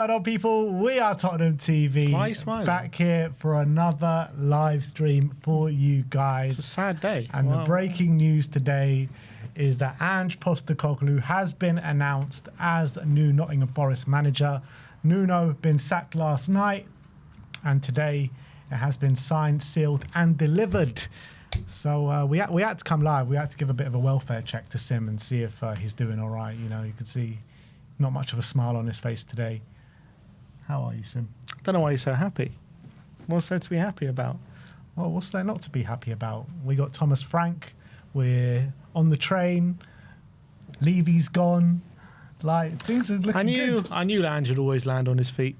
Hello people, we are Tottenham TV. Why are you smiling? Back here for another live stream for you guys. It's a sad day. And the breaking news today is that Ange Postecoglou has been announced as new Nottingham Forest manager. Nuno been sacked last night, and today it has been signed, sealed and delivered. So we had to come live. We had to give a bit of a welfare check to Sim and see if he's doing all right. You know, you could see not much of a smile on his face today. How are you, Sim? I don't know why you're so happy. What's there to be happy about? Well, what's there not to be happy about? We got Thomas Frank. We're on the train. Levy's gone. Like, things are looking good. I knew Ange would always land on his feet.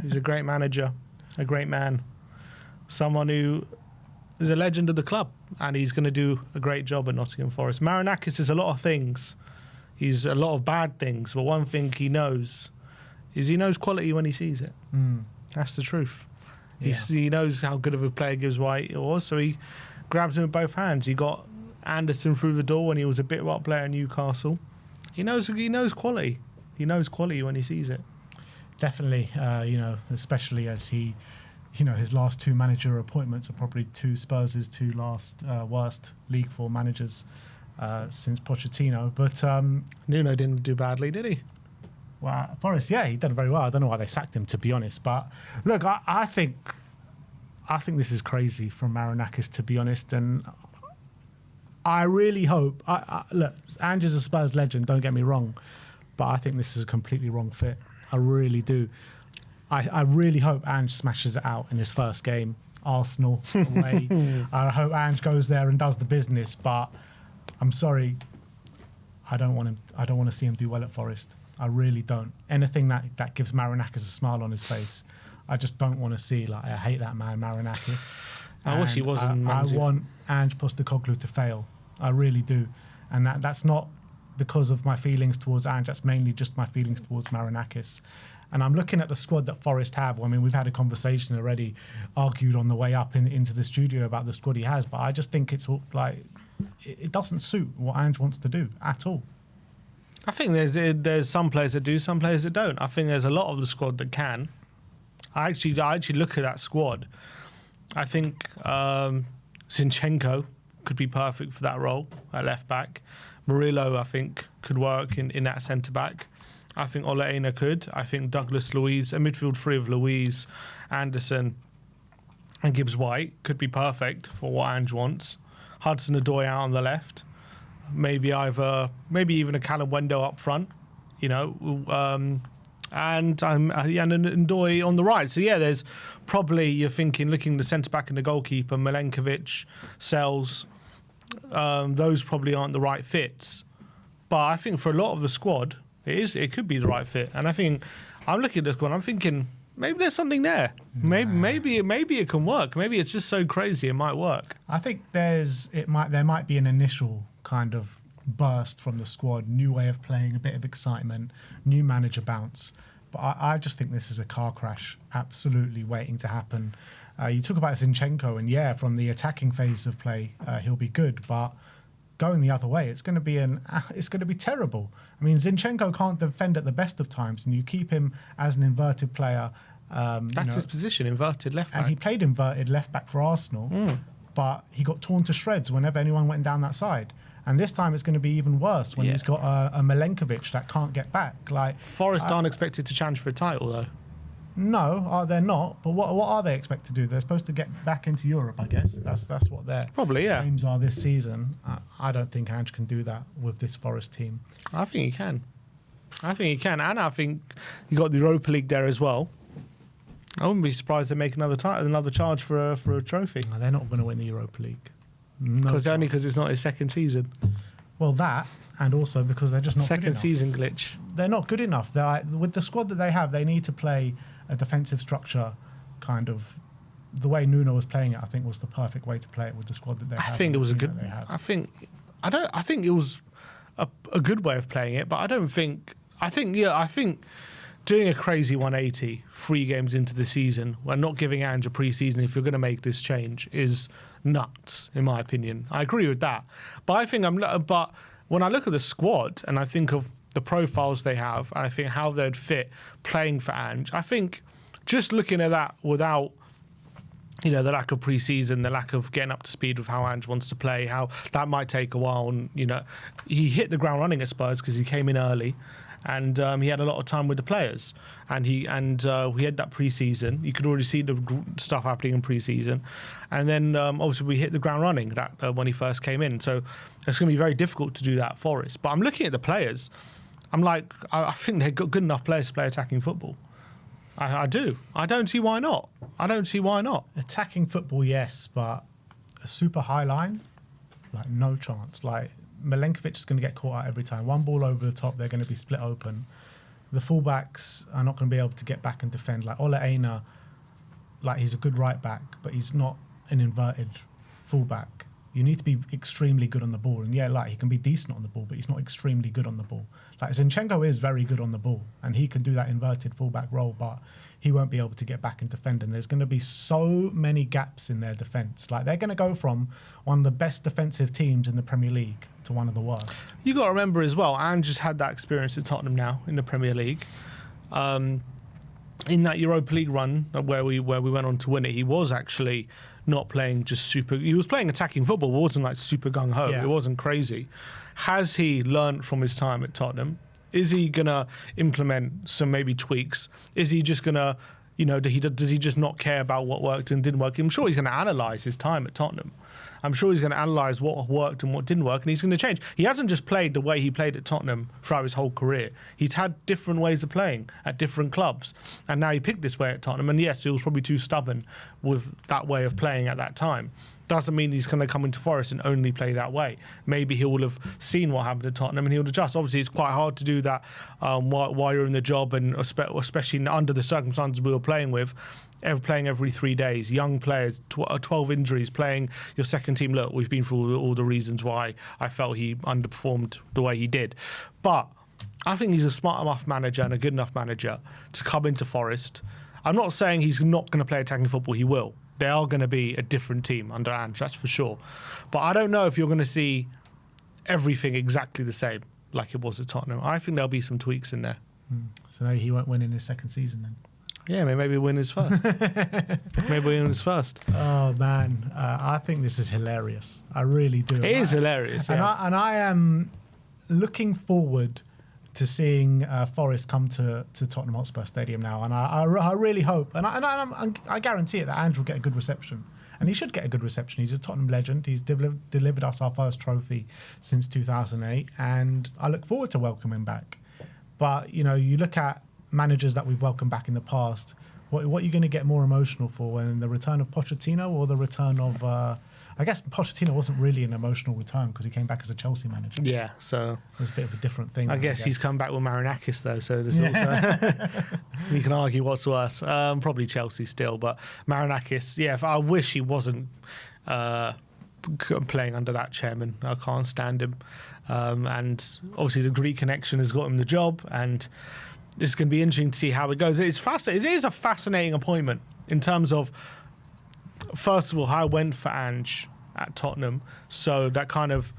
He's a great manager, a great man, someone who is a legend of the club, and he's going to do a great job at Nottingham Forest. Marinakis is a lot of things. He's a lot of bad things, but one thing he knows is he knows quality when he sees it. That's the truth. Yeah. He knows how good of a player Gibbs White was, so he grabs him with both hands. He got Anderson through the door when he was a bit-part player at Newcastle. He knows quality. He knows quality when he sees it. Definitely, you know, especially as he, you know, his last two manager appointments are probably Spurs' two last worst League 4 managers since Pochettino. But Nuno didn't do badly, did he? Well, Forest, yeah, he done very well. I don't know why they sacked him, to be honest. But look, I think this is crazy from Marinakis, to be honest. And I really hope. Look, Ange is a Spurs legend. Don't get me wrong, but I think this is a completely wrong fit. I really do. I really hope Ange smashes it out in his first game, Arsenal away. I hope Ange goes there and does the business. But I'm sorry, I don't want him. I don't want to see him do well at Forest. I really don't. Anything that gives Marinakis a smile on his face, I just don't want to see. Like, I hate that man, Marinakis. I wish he wasn't. I want Ange Postecoglou to fail. I really do. And that's not because of my feelings towards Ange. That's mainly just my feelings towards Marinakis. And I'm looking at the squad that Forest have. Well, I mean, we've had a conversation already, argued on the way up into the studio about the squad he has. But I just think it's all, like, it doesn't suit what Ange wants to do at all. I think there's some players that do, some players that don't. I think there's a lot of the squad that can. I actually look at that squad. I think Zinchenko could be perfect for that role at left back. Murillo, I think, could work in that centre back. I think Ole Einar could. I think Douglas Luiz, a midfield three of Luiz, Anderson, and Gibbs White could be perfect for what Ange wants. Hudson-Odoi out on the left. Maybe even a Callum Wendo up front, you know, and Ndoi on the right. So yeah, there's probably, you're thinking, looking at the centre back and the goalkeeper, Milenkovic, Sells, those probably aren't the right fits. But I think for a lot of the squad, it could be the right fit. And I think I'm looking at this squad, I'm thinking maybe there's something there. Maybe it can work. Maybe it's just so crazy it might work. I think there might be an initial kind of burst from the squad, new way of playing, a bit of excitement, new manager bounce. But I just think this is a car crash, absolutely waiting to happen. You talk about Zinchenko, and yeah, from the attacking phase of play, he'll be good. But going the other way, it's going to be terrible. I mean, Zinchenko can't defend at the best of times, and you keep him as an inverted player. That's his position, inverted left back. And he played inverted left back for Arsenal, but he got torn to shreds whenever anyone went down that side. And this time it's going to be even worse when he's got a Milenkovic that can't get back. Like, Forest aren't expected to challenge for a title, though. No, they're not. But what are they expected to do? They're supposed to get back into Europe, I guess. That's what their aims are this season. I don't think Ange can do that with this Forest team. I think he can. And I think you got the Europa League there as well. I wouldn't be surprised they make another charge for a trophy. No, they're not going to win the Europa League. Only because it's not his second season. Well, that, and also because they're just not good enough. Second season glitch. They're not good enough. They're like, with the squad that they have, they need to play a defensive structure, kind of the way Nuno was playing it. I think was the perfect way to play it with the squad that they have. I think it was a good. I think it was a good way of playing it, but I don't think. I think doing a crazy 180 3 games into the season and not giving Ange a pre-season if you're going to make this change is nuts, in my opinion. I agree with that, but I think but when I look at the squad and I think of the profiles they have, and I think how they'd fit playing for Ange. I think just looking at that without, the lack of pre-season, the lack of getting up to speed with how Ange wants to play, how that might take a while. And, he hit the ground running at Spurs because he came in early, and he had a lot of time with the players. And we had that pre-season. You could already see the stuff happening in pre-season. And then, obviously, we hit the ground running when he first came in. So it's going to be very difficult to do that at Forest. But I'm looking at the players. I'm like, I think they've got good enough players to play attacking football. I do. I don't see why not. Attacking football, yes, but a super high line, like no chance. Like Milenkovic is going to get caught out every time. One ball over the top, they're going to be split open. The fullbacks are not going to be able to get back and defend. Like Ole Einar, like he's a good right back, but he's not an inverted fullback. You need to be extremely good on the ball. And yeah, like he can be decent on the ball, but he's not extremely good on the ball. Like Zinchenko is very good on the ball and he can do that inverted fullback role, but he won't be able to get back and defend. And there's going to be so many gaps in their defence. Like they're going to go from one of the best defensive teams in the Premier League to one of the worst. You got to remember as well, Ange just had that experience at Tottenham now in the Premier League. In that Europa League run where we went on to win it, he was actually not playing just super. He was playing attacking football. It wasn't like super gung ho. Yeah. It wasn't crazy. Has he learned from his time at Tottenham? Is he gonna implement some maybe tweaks? Is he just gonna, does he just not care about what worked and didn't work? I'm sure he's gonna analyse his time at Tottenham. I'm sure he's going to analyse what worked and what didn't work, and he's going to change. He hasn't just played the way he played at Tottenham throughout his whole career. He's had different ways of playing at different clubs, and now he picked this way at Tottenham. And yes, he was probably too stubborn with that way of playing at that time. Doesn't mean he's going to come into Forest and only play that way. Maybe he will have seen what happened at Tottenham and he'll adjust. Obviously, it's quite hard to do that while you're in the job, and especially under the circumstances we were playing with. Playing every 3 days, young players, 12 injuries, playing your second team. Look, we've been through all the reasons why I felt he underperformed the way he did. But I think he's a smart enough manager and a good enough manager to come into Forest. I'm not saying he's not going to play attacking football. He will. They are going to be a different team under Ange, that's for sure. But I don't know if you're going to see everything exactly the same like it was at Tottenham. I think there'll be some tweaks in there. So maybe he won't win in his second season then. Yeah, maybe win his first. Oh, man. I think this is hilarious. I really do. It is hilarious, yeah. And I am looking forward to seeing Forest come to Tottenham Hotspur Stadium now. And I really hope, and I guarantee it, that Andrew will get a good reception. And he should get a good reception. He's a Tottenham legend. He's delivered us our first trophy since 2008. And I look forward to welcoming him back. But, you look at managers that we've welcomed back in the past, what are you going to get more emotional for, when the return of Pochettino or the return of I guess Pochettino wasn't really an emotional return because he came back as a Chelsea manager. Yeah, so it's a bit of a different thing. I guess he's come back with Marinakis though, so there's also you can argue what's worse. Probably Chelsea still, but Marinakis, yeah, I wish he wasn't playing under that chairman. I can't stand him, and obviously the Greek connection has got him the job, and it's going to be interesting to see how it goes. It's fascinating. It is a fascinating appointment in terms of, first of all, how it went for Ange at Tottenham. So that kind of,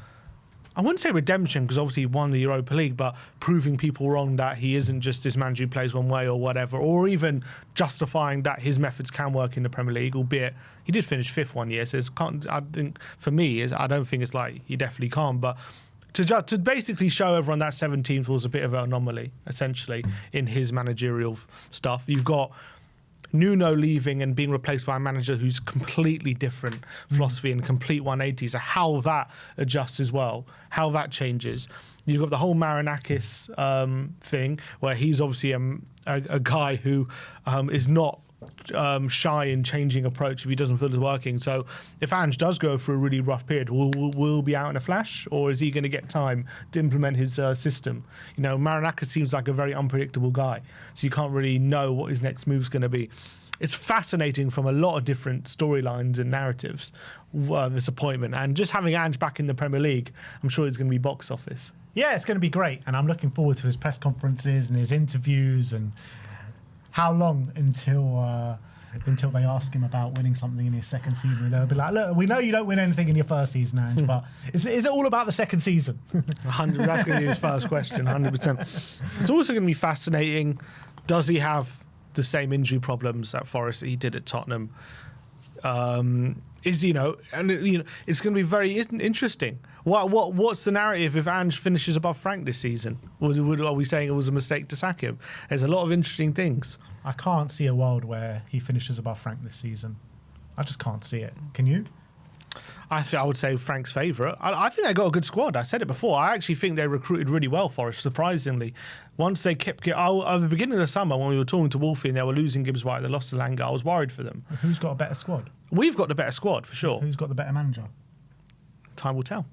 I wouldn't say redemption, because obviously he won the Europa League, but proving people wrong that he isn't just this manager who plays one way or whatever, or even justifying that his methods can work in the Premier League, albeit he did finish fifth one year. So I think for me, I don't think it's like he definitely can't, but to basically show everyone that 7 teams was a bit of an anomaly, essentially, in his managerial stuff. You've got Nuno leaving and being replaced by a manager who's completely different philosophy and complete 180. So how that adjusts as well, how that changes. You've got the whole Marinakis thing, where he's obviously a guy who is not shy in changing approach if he doesn't feel it's working. So if Ange does go through a really rough period, will be out in a flash, or is he going to get time to implement his system? Marinakis seems like a very unpredictable guy, so you can't really know what his next move's going to be. It's fascinating from a lot of different storylines and narratives, this appointment, and just having Ange back in the Premier League, I'm sure it's going to be box office. Yeah, it's going to be great, and I'm looking forward to his press conferences and his interviews. And how long until until they ask him about winning something in his second season. And they'll be like, look, we know you don't win anything in your first season, Ange, but is it all about the second season? 100. That's going to be his first question. 100%. It's also going to be fascinating. Does he have the same injury problems at Forest that he did at Tottenham? It's going to be very interesting. What's the narrative if Ange finishes above Frank this season? Are we saying it was a mistake to sack him? There's a lot of interesting things. I can't see a world where he finishes above Frank this season. I just can't see it. Can you? I would say Frank's favourite. I think they got a good squad. I said it before. I actually think they recruited really well, Forest, surprisingly. Once they kept... At the beginning of the summer, when we were talking to Wolfie and they were losing Gibbs White, they lost to Langer, I was worried for them. Who's got a better squad? We've got the better squad, for sure. Who's got the better manager? Time will tell.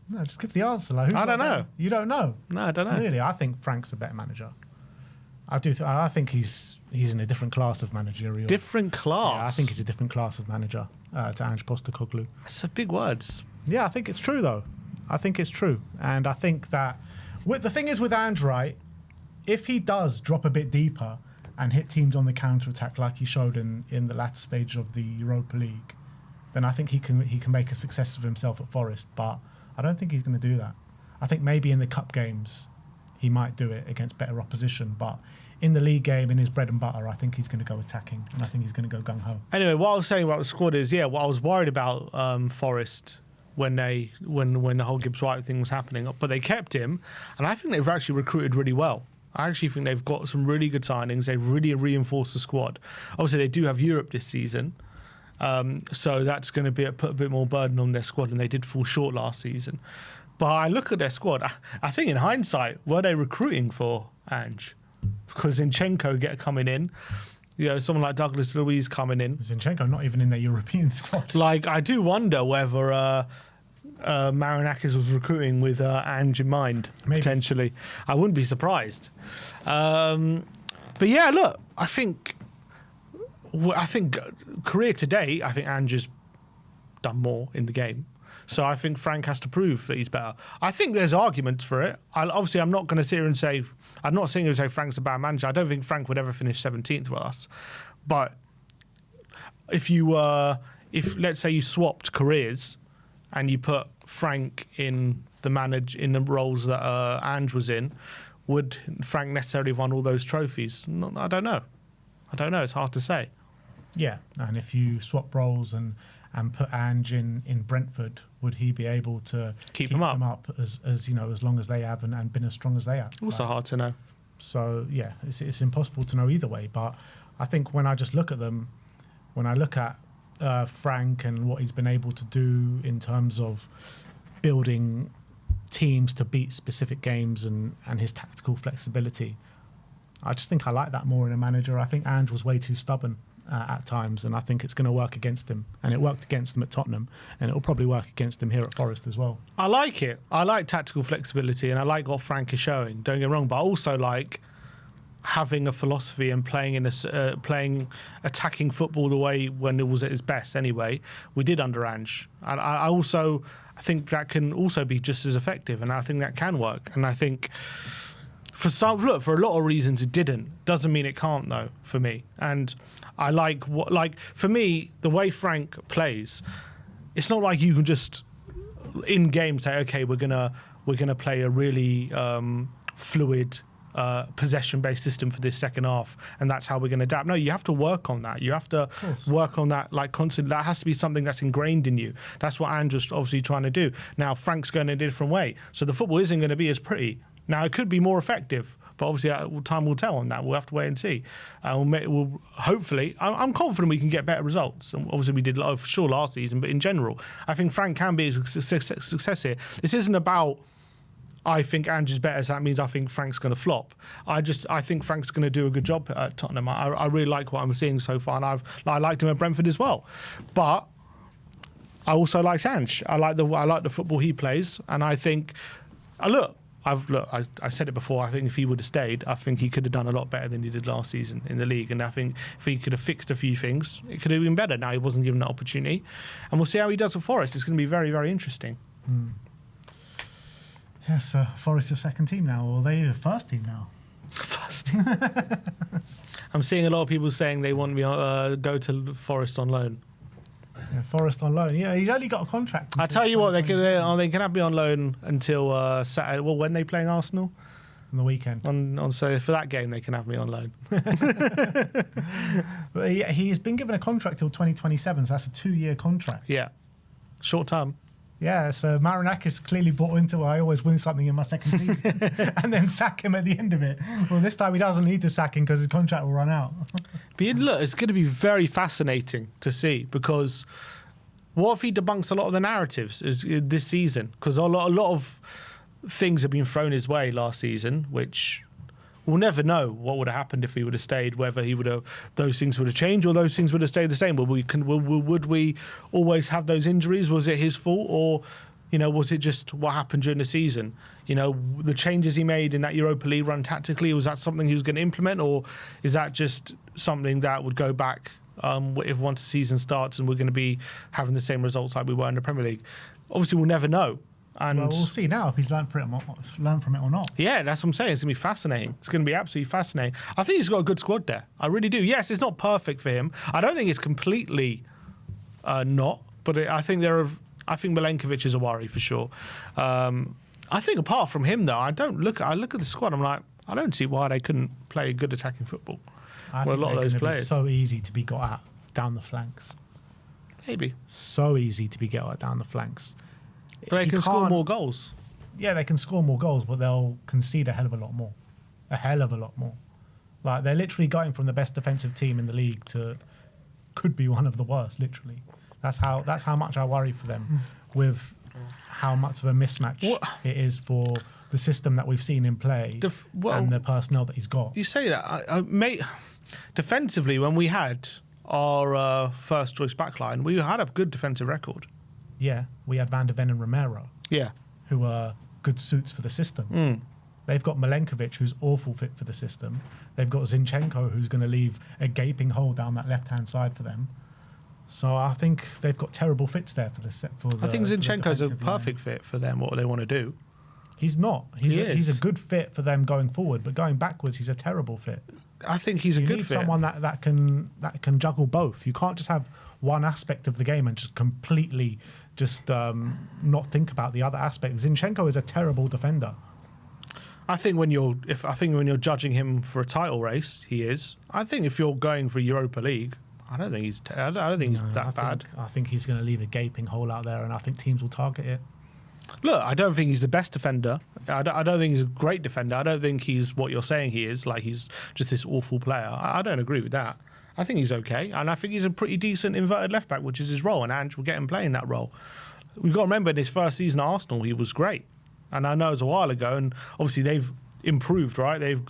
No, just give the answer. Like, I don't know. You don't know? No, I don't know. Really, I think Frank's a better manager. I do. I think he's in a different class of managerial. Different class? Yeah, I think he's a different class of manager to Ange Postecoglou. That's big words. Yeah, I think it's true, though. I think it's true. And I think that... the thing is with Ange, right, if he does drop a bit deeper and hit teams on the counter-attack like he showed in the latter stage of the Europa League, then I think he can make a success of himself at Forest. But I don't think he's going to do that. I think maybe in the cup games he might do it against better opposition, but in the league game, in his bread and butter, I think he's going to go attacking, and I think he's going to go gung-ho. Anyway, what I was saying about the squad is, what I was worried about Forest when the whole Gibbs White thing was happening, but they kept him, and I think they've actually recruited really well. I actually think they've got some really good signings. They've really reinforced the squad. Obviously, they do have Europe this season, so that's going to put a bit more burden on their squad, and they did fall short last season. But I look at their squad, I think in hindsight, were they recruiting for Ange? Because Zinchenko coming in, someone like Douglas Luiz coming in. Zinchenko not even in their European squad. Like, I do wonder whether Marinakis was recruiting with Ange in mind, potentially. I wouldn't be surprised. But yeah, look, I think career to date, I think Ange has done more in the game. So I think Frank has to prove that he's better. I think there's arguments for it. Obviously, I'm not going to sit here and say... I'm not saying to say Frank's a bad manager. I don't think Frank would ever finish 17th with us. But if let's say you swapped careers and you put Frank in the roles that Ange was in, would Frank necessarily have won all those trophies? I don't know. It's hard to say. Yeah, and if you swap roles and put Ange in Brentford, would he be able to keep them up as long as they have and been as strong as they have? Also hard to know. So yeah, it's impossible to know either way. But I think when I just look at them, when I look at Frank and what he's been able to do in terms of building teams to beat specific games and his tactical flexibility, I just think I like that more in a manager. I think Ange was way too stubborn at times, and I think it's going to work against him. And it worked against him at Tottenham, and it will probably work against him here at Forest as well. I like it. I like tactical flexibility, and I like what Frank is showing. Don't get me wrong, but I also like having a philosophy and playing attacking football the way when it was at his best. Anyway, we did under Ange, and I think that can also be just as effective, and I think that can work. And I think for a lot of reasons it didn't. Doesn't mean it can't though. For me, and I for me, the way Frank plays, it's not like you can just in game say, okay, we're gonna play a really fluid possession-based system for this second half, and that's how we're going to adapt. No, you have to work on that. You have to work on that like constantly. That has to be something that's ingrained in you. That's what Andrew's obviously trying to do. Now Frank's going in a different way, so the football isn't going to be as pretty. Now it could be more effective, but obviously time will tell on that. We'll have to wait and see. We'll hopefully, I'm confident we can get better results. And obviously we did for sure last season, but in general, I think Frank can be a success here. This isn't about I think Ange is better, so that means I think Frank's going to flop. I think Frank's going to do a good job at Tottenham. I really like what I'm seeing so far, and I liked him at Brentford as well. But I also like Ange. I like the football he plays, and I think I said it before. I think if he would have stayed, I think he could have done a lot better than he did last season in the league. And I think if he could have fixed a few things, it could have been better. Now he wasn't given that opportunity, and we'll see how he does at Forest. It's going to be very, very interesting. Yes, Forest your second team now, or are they the first team now? First team. I'm seeing a lot of people saying they want me go to Forest on loan. Yeah, Forest on loan. He's only got a contract. I tell you what, they can have me on loan until Saturday. Well, when they playing Arsenal on the weekend. So for that game, they can have me on loan. But he's been given a contract till 2027, so that's a 2-year contract. Yeah, short term. Yeah, so Marinakis clearly bought into I always win something in my second season and then sack him at the end of it. Well, this time he doesn't need to sack him because his contract will run out. But look, it's going to be very fascinating to see, because what if he debunks a lot of the narratives this season? Because a lot of things have been thrown his way last season, which we'll never know what would have happened if he would have stayed, whether those things would have changed or those things would have stayed the same. Would we always have those injuries? Was it his fault, or was it just what happened during the season? The changes he made in that Europa League run tactically, was that something he was going to implement, or is that just something that would go back if once the season starts and we're going to be having the same results like we were in the Premier League? Obviously, we'll never know. And well, we'll see now if he's learned from it or not. Yeah, that's what I'm saying. It's going to be fascinating. It's going to be absolutely fascinating. I think he's got a good squad there. I really do. Yes, it's not perfect for him. I don't think it's completely but I think Milenkovic is a worry for sure. I think apart from him, though, I look at the squad. I'm like, I don't see why they couldn't play good attacking football. I think a lot of those players so easy to be got at down the flanks. Maybe so easy to be got at down the flanks. But they can score more goals. Yeah, they can score more goals, but they'll concede a hell of a lot more. A hell of a lot more. Like, they're literally going from the best defensive team in the league to could be one of the worst, literally. That's how much I worry for them with how much of a mismatch it is for the system that we've seen in play and the personnel that he's got. You say that, mate. Defensively, when we had our first choice backline, we had a good defensive record. Yeah, we had Van der Ven and Romero. Yeah. Who are good suits for the system. They've got Milenkovic, who's awful fit for the system. They've got Zinchenko, who's going to leave a gaping hole down that left-hand side for them. So I think they've got terrible fits there for the set. I think Zinchenko's a perfect fit for them, what they want to do. He's not. He's a good fit for them going forward, but going backwards, he's a terrible fit. I think he's a good fit. You need someone that can juggle both. You can't just have one aspect of the game and just completely not think about the other aspect. Zinchenko is a terrible defender. I think when you're judging him for a title race, he is. I think if you're going for Europa League, I don't think he's that bad. I think he's going to leave a gaping hole out there, and I think teams will target it. Look, I don't think he's the best defender. I don't think he's a great defender. I don't think he's what you're saying he is, like he's just this awful player. I don't agree with that. I think he's okay, and I think he's a pretty decent inverted left back, which is his role, and Ange will get him playing that role. We've got to remember in his first season at Arsenal, he was great. And I know it was a while ago, and obviously they've improved, right? They've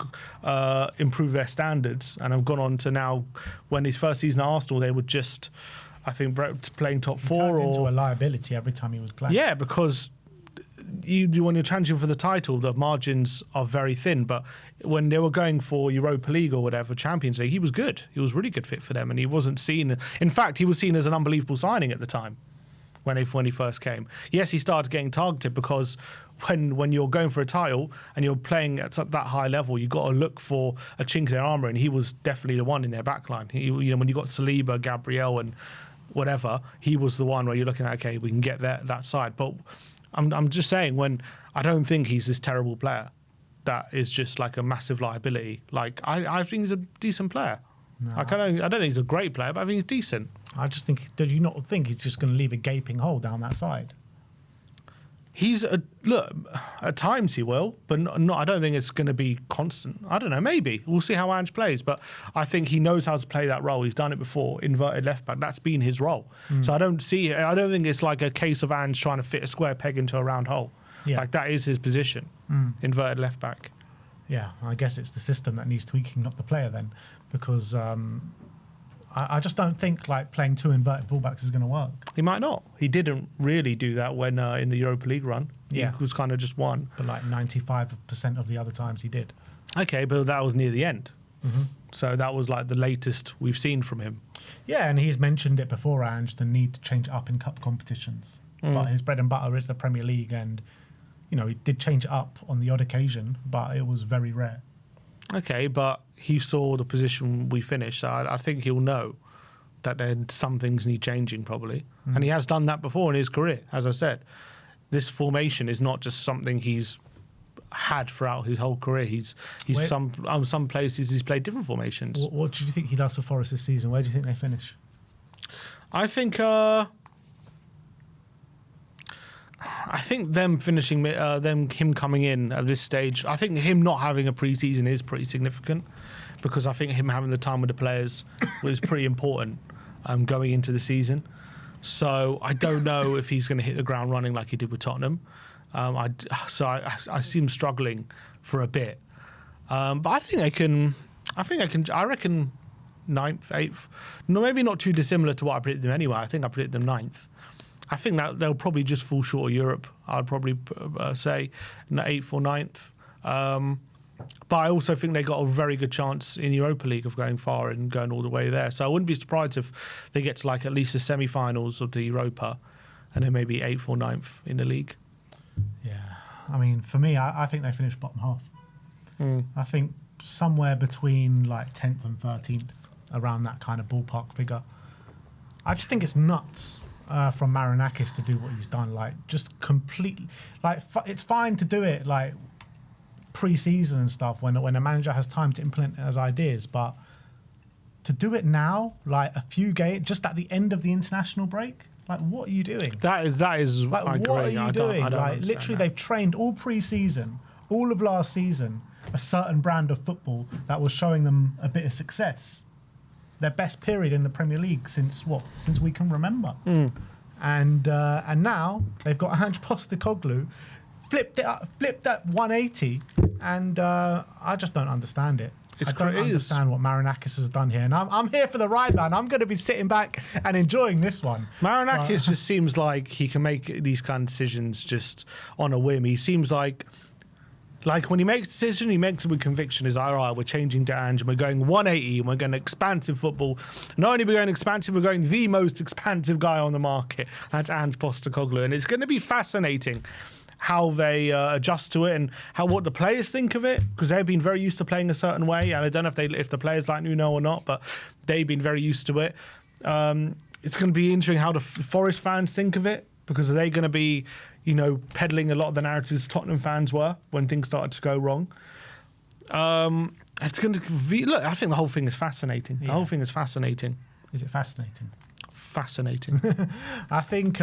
improved their standards, and have gone on to now, when his first season at Arsenal, they were just, I think, playing top four. He turned into a liability every time he was playing. Yeah, because when you're challenging for the title, the margins are very thin. But when they were going for Europa League or whatever, Champions League, he was good. He was really good fit for them, and he wasn't seen. In fact, he was seen as an unbelievable signing at the time when he first came. Yes, he started getting targeted because when you're going for a title and you're playing at that high level, you've got to look for a chink in their armour, and he was definitely the one in their backline. When you got Saliba, Gabriel, and whatever, he was the one where you're looking at, okay, we can get that side. But I'm just saying, when I don't think he's this terrible player that is just like a massive liability. Like I think he's a decent player. No. I don't think he's a great player, but I think he's decent. I just think, do you not think he's just going to leave a gaping hole down that side? Look, at times he will, but not. I don't think it's going to be constant. I don't know, maybe. We'll see how Ange plays, but I think he knows how to play that role. He's done it before, inverted left back. That's been his role. So I don't think it's like a case of Ange trying to fit a square peg into a round hole. Yeah. Like, that is his position, inverted left back. Yeah, I guess it's the system that needs tweaking, not the player then, because I just don't think like playing two inverted fullbacks is going to work. He might not. He didn't really do that when in the Europa League run. Yeah. He was kind of just one. But like 95% of the other times he did. Okay, but that was near the end. So that was like the latest we've seen from him. Yeah, and he's mentioned it before, Ange, the need to change up in cup competitions. But his bread and butter is the Premier League, and he did change it up on the odd occasion, but it was very rare. Okay, but he saw the position we finished, so I think he'll know that then some things need changing probably. And he has done that before in his career, as I said. This formation is not just something he's had throughout his whole career. He's some places he's played different formations. What do you think he does for Forest this season? Where do you think they finish? I think them finishing, him coming in at this stage. I think him not having a pre-season is pretty significant, because I think him having the time with the players was pretty important going into the season. So I don't know if he's going to hit the ground running like he did with Tottenham. I see him struggling for a bit. But I think I reckon 9th, 8th. No, maybe not too dissimilar to what I predicted them anyway. I think I predicted them 9th. I think that they'll probably just fall short of Europe. I'd probably say 8th or 9th. But I also think they got a very good chance in Europa League of going far and going all the way there. So I wouldn't be surprised if they get to like at least the semi-finals of the Europa, and then maybe 8th or 9th in the league. Yeah, I mean, for me, I think they finish bottom half. I think somewhere between like 10th and 13th, around that kind of ballpark figure. I just think it's nuts from Marinakis to do what he's done. Like, just completely, like, it's fine to do it like pre-season and stuff when a manager has time to implement his ideas, but to do it now, like a few games, just at the end of the international break, like, what are you doing? That is like, what are you doing? I don't like, literally, they've trained all pre-season, all of last season, a certain brand of football that was showing them a bit of success. Their best period in the Premier League since we can remember. And now they've got Ange Postecoglou, flipped at 180, and I just don't understand it. I don't understand what Marinakis has done here, and I'm here for the ride, man. I'm going to be sitting back and enjoying this one. Marinakis just seems like he can make these kind of decisions just on a whim. He seems like when he makes a decision, he makes it with conviction. He's like, all right, we're changing to Ange, and we're going 180, and we're going expansive football. Not only are we going expansive, we're going the most expansive guy on the market. That's Ange Postecoglou, and it's going to be fascinating how they adjust to it and what the players think of it, because they've been very used to playing a certain way, and I don't know if the players like Nuno or not, but they've been very used to it. It's going to be interesting how the Forest fans think of it, because are they going to be, peddling a lot of the narratives Tottenham fans were when things started to go wrong? It's going to be, look, I think the whole thing is fascinating. The whole thing is fascinating. Is it fascinating? Fascinating. I think